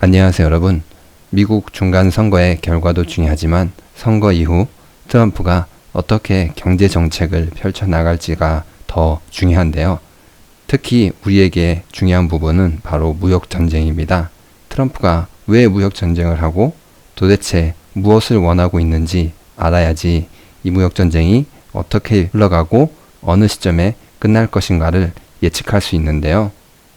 안녕하세요 여러분. 미국 중간 선거의 결과도 중요하지만 선거 이후 트럼프가 어떻게 경제 정책을 펼쳐나갈지가 더 중요한데요. 특히 우리에게 중요한 부분은 바로 무역 전쟁입니다. 트럼프가 왜 무역 전쟁을 하고 도대체 무엇을 원하고 있는지 알아야지 이 무역 전쟁이 어떻게 흘러가고 어느 시점에 끝날 것인가를 예측할 수 있는데요.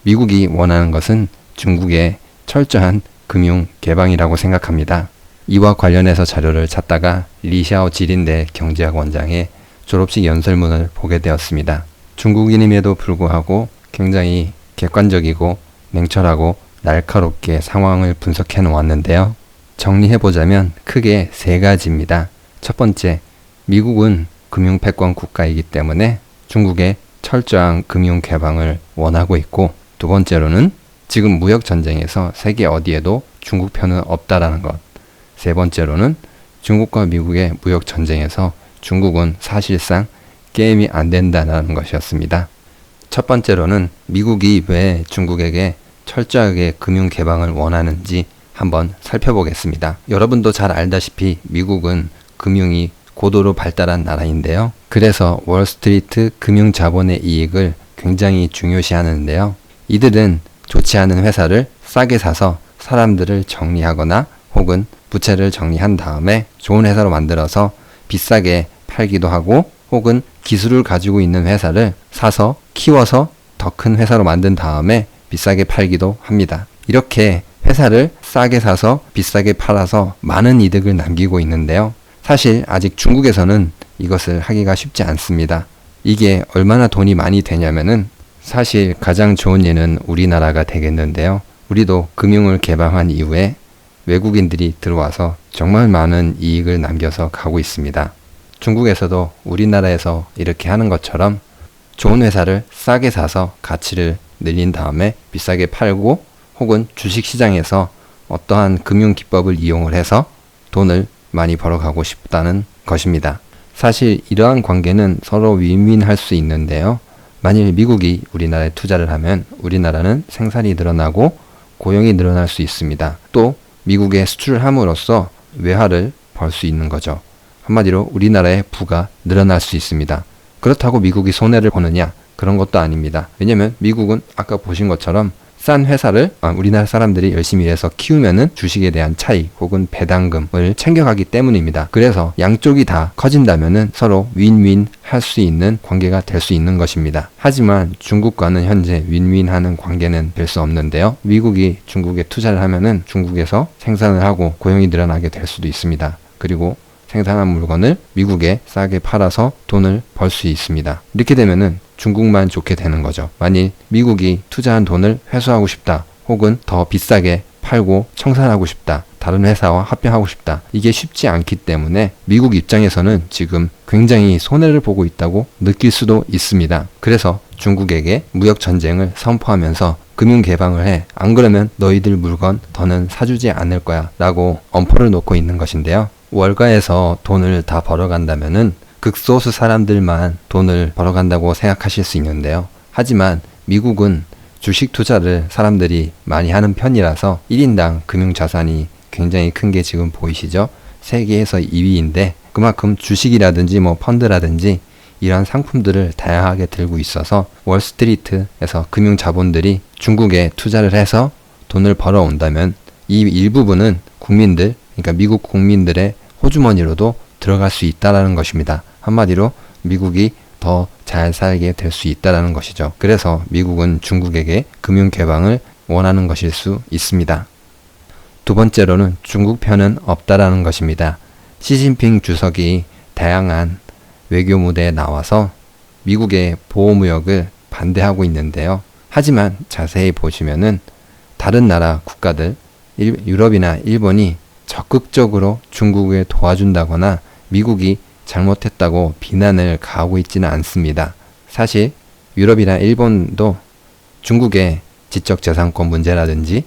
미국이 원하는 것은 중국의 철저한 금융 개방이라고 생각합니다. 이와 관련해서 자료를 찾다가 리샤오 지린대 경제학 원장의 졸업식 연설문을 보게 되었습니다. 중국인임에도 불구하고 굉장히 객관적이고 냉철하고 날카롭게 상황을 분석해 놓았는데요. 정리해보자면 크게 세 가지입니다. 첫 번째, 미국은 금융 패권 국가이기 때문에 중국의 철저한 금융 개방을 원하고 있고, 두 번째로는 지금 무역 전쟁에서 세계 어디에도 중국 편은 없다라는 것. 세 번째로는 중국과 미국의 무역 전쟁에서 중국은 사실상 게임이 안 된다는 것이었습니다. 첫 번째로는 미국이 왜 중국에게 철저하게 금융 개방을 원하는지 한번 살펴보겠습니다. 여러분도 잘 알다시피 미국은 금융이 고도로 발달한 나라인데요. 그래서 월스트리트 금융 자본의 이익을 굉장히 중요시하는데요. 이들은 좋지 않은 회사를 싸게 사서 사람들을 정리하거나 혹은 부채를 정리한 다음에 좋은 회사로 만들어서 비싸게 팔기도 하고, 혹은 기술을 가지고 있는 회사를 사서 키워서 더 큰 회사로 만든 다음에 비싸게 팔기도 합니다. 이렇게 회사를 싸게 사서 비싸게 팔아서 많은 이득을 남기고 있는데요. 사실 아직 중국에서는 이것을 하기가 쉽지 않습니다. 이게 얼마나 돈이 많이 되냐면은 사실 가장 좋은 예는 우리나라가 되겠는데요. 우리도 금융을 개방한 이후에 외국인들이 들어와서 정말 많은 이익을 남겨서 가고 있습니다. 중국에서도 우리나라에서 이렇게 하는 것처럼 좋은 회사를 싸게 사서 가치를 늘린 다음에 비싸게 팔고, 혹은 주식시장에서 어떠한 금융 기법을 이용을 해서 돈을 많이 벌어가고 싶다는 것입니다. 사실 이러한 관계는 서로 윈윈할 수 있는데요. 만일 미국이 우리나라에 투자를 하면 우리나라는 생산이 늘어나고 고용이 늘어날 수 있습니다. 또 미국에 수출을 함으로써 외화를 벌 수 있는 거죠. 한마디로 우리나라의 부가 늘어날 수 있습니다. 그렇다고 미국이 손해를 보느냐? 그런 것도 아닙니다. 왜냐면 미국은 아까 보신 것처럼 싼 회사를 우리나라 사람들이 열심히 일해서 키우면은 주식에 대한 차익 혹은 배당금을 챙겨가기 때문입니다. 그래서 양쪽이 다 커진다면은 서로 윈윈 할 수 있는 관계가 될 수 있는 것입니다. 하지만 중국과는 현재 윈윈하는 관계는 될 수 없는데요. 미국이 중국에 투자를 하면은 중국에서 생산을 하고 고용이 늘어나게 될 수도 있습니다. 그리고 생산한 물건을 미국에 싸게 팔아서 돈을 벌 수 있습니다. 이렇게 되면은 중국만 좋게 되는 거죠. 만일 미국이 투자한 돈을 회수하고 싶다, 혹은 더 비싸게 팔고 청산하고 싶다, 다른 회사와 합병하고 싶다, 이게 쉽지 않기 때문에 미국 입장에서는 지금 굉장히 손해를 보고 있다고 느낄 수도 있습니다. 그래서 중국에게 무역 전쟁을 선포하면서 금융 개방을 해, 안 그러면 너희들 물건 더는 사주지 않을 거야 라고 엄포를 놓고 있는 것인데요. 월가에서 돈을 다 벌어간다면은 극소수 사람들만 돈을 벌어간다고 생각하실 수 있는데요. 하지만 미국은 주식 투자를 사람들이 많이 하는 편이라서 1인당 금융자산이 굉장히 큰 게 지금 보이시죠? 세계에서 2위인데 그만큼 주식이라든지 펀드라든지 이런 상품들을 다양하게 들고 있어서 월스트리트에서 금융자본들이 중국에 투자를 해서 돈을 벌어온다면 이 일부분은 국민들, 그러니까 미국 국민들의 호주머니로도 들어갈 수 있다라는 것입니다. 한마디로 미국이 더 잘 살게 될 수 있다라는 것이죠. 그래서 미국은 중국에게 금융 개방을 원하는 것일 수 있습니다. 두 번째로는 중국 편은 없다라는 것입니다. 시진핑 주석이 다양한 외교 무대에 나와서 미국의 보호무역을 반대하고 있는데요. 하지만 자세히 보시면은 다른 나라 국가들, 유럽이나 일본이 적극적으로 중국을 도와준다거나 미국이 잘못했다고 비난을 가하고 있지는 않습니다. 사실 유럽이나 일본도 중국의 지적재산권 문제라든지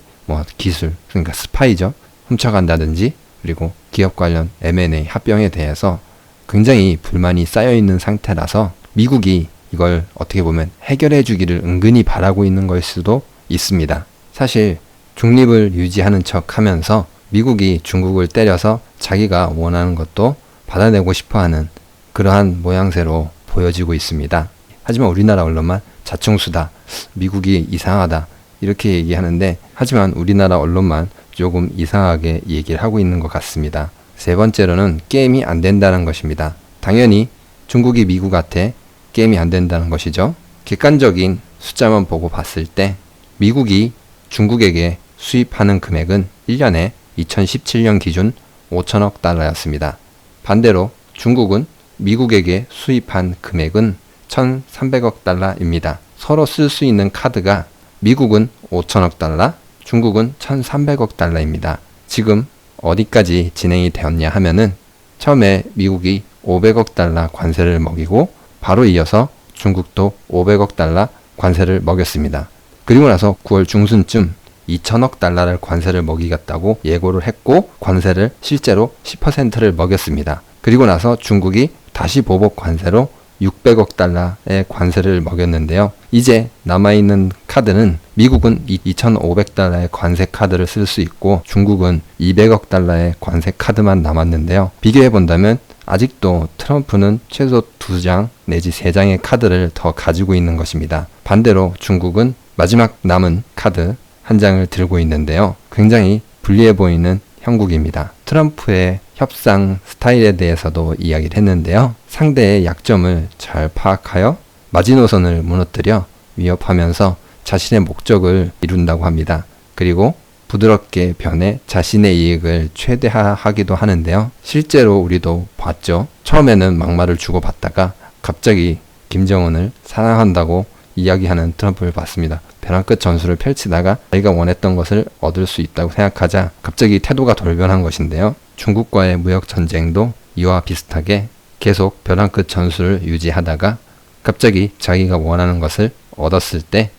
기술, 그러니까 스파이죠, 훔쳐간다든지, 그리고 기업 관련 M&A 합병에 대해서 굉장히 불만이 쌓여있는 상태라서 미국이 이걸 어떻게 보면 해결해 주기를 은근히 바라고 있는 걸 수도 있습니다. 사실 중립을 유지하는 척 하면서 미국이 중국을 때려서 자기가 원하는 것도 받아내고 싶어하는 그러한 모양새로 보여지고 있습니다. 하지만 우리나라 언론만 자충수다, 미국이 이상하다 이렇게 얘기하는데, 하지만 우리나라 언론만 조금 이상하게 얘기를 하고 있는 것 같습니다. 세 번째로는 게임이 안 된다는 것입니다. 당연히 중국이 미국한테 게임이 안 된다는 것이죠. 객관적인 숫자만 보고 봤을 때 미국이 중국에게 수입하는 금액은 1년에 2017년 기준 5천억 달러였습니다. 반대로 중국은 미국에게 수입한 금액은 1,300억 달러입니다. 서로 쓸 수 있는 카드가 미국은 5천억 달러, 중국은 1,300억 달러입니다. 지금 어디까지 진행이 되었냐 하면은 처음에 미국이 500억 달러 관세를 먹이고 바로 이어서 중국도 500억 달러 관세를 먹였습니다. 그리고 나서 9월 중순쯤 2천억 달러를 관세를 먹이겠다고 예고를 했고 관세를 실제로 10%를 먹였습니다. 그리고 나서 중국이 다시 보복 관세로 600억 달러의 관세를 먹였는데요. 이제 남아있는 카드는 미국은 2,500달러의 관세 카드를 쓸 수 있고 중국은 200억 달러의 관세 카드만 남았는데요. 비교해 본다면 아직도 트럼프는 최소 2장 내지 3장의 카드를 더 가지고 있는 것입니다. 반대로 중국은 마지막 남은 카드 한 장을 들고 있는데요. 굉장히 불리해 보이는 형국입니다. 트럼프의 협상 스타일에 대해서도 이야기를 했는데요. 상대의 약점을 잘 파악하여 마지노선을 무너뜨려 위협하면서 자신의 목적을 이룬다고 합니다. 그리고 부드럽게 변해 자신의 이익을 최대화하기도 하는데요. 실제로 우리도 봤죠. 처음에는 막말을 주고받다가 갑자기 김정은을 사랑한다고 이야기하는 트럼프를 봤습니다. 벼랑 끝 전술을 펼치다가 자기가 원했던 것을 얻을 수 있다고 생각하자 갑자기 태도가 돌변한 것인데요. 중국과의 무역 전쟁도 이와 비슷하게 계속 벼랑 끝 전술을 유지하다가 갑자기 자기가 원하는 것을 얻었을 때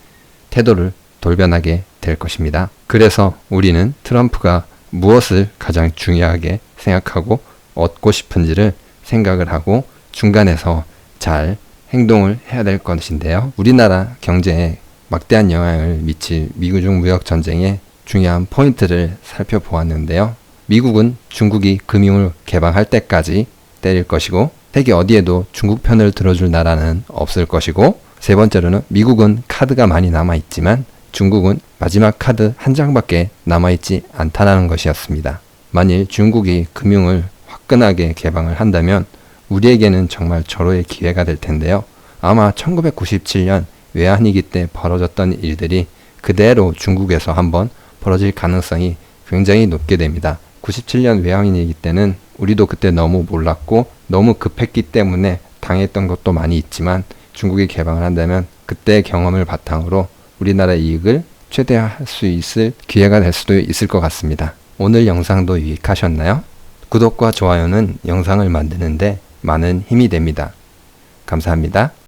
태도를 돌변하게 될 것입니다. 그래서 우리는 트럼프가 무엇을 가장 중요하게 생각하고 얻고 싶은지를 생각을 하고 중간에서 잘 행동을 해야 될 것인데요. 우리나라 경제에 막대한 영향을 미칠 미중 무역 전쟁의 중요한 포인트를 살펴보았는데요. 미국은 중국이 금융을 개방할 때까지 때릴 것이고 세계 어디에도 중국 편을 들어줄 나라는 없을 것이고, 세 번째로는 미국은 카드가 많이 남아있지만 중국은 마지막 카드 한 장밖에 남아있지 않다는 것이었습니다. 만일 중국이 금융을 화끈하게 개방을 한다면 우리에게는 정말 절호의 기회가 될 텐데요. 아마 1997년 외환위기 때 벌어졌던 일들이 그대로 중국에서 한번 벌어질 가능성이 굉장히 높게 됩니다. 97년 외환위기 때는 우리도 그때 너무 몰랐고 너무 급했기 때문에 당했던 것도 많이 있지만 중국이 개방을 한다면 그때의 경험을 바탕으로 우리나라의 이익을 최대화할 수 있을 기회가 될 수도 있을 것 같습니다. 오늘 영상도 유익하셨나요? 구독과 좋아요는 영상을 만드는데 많은 힘이 됩니다. 감사합니다.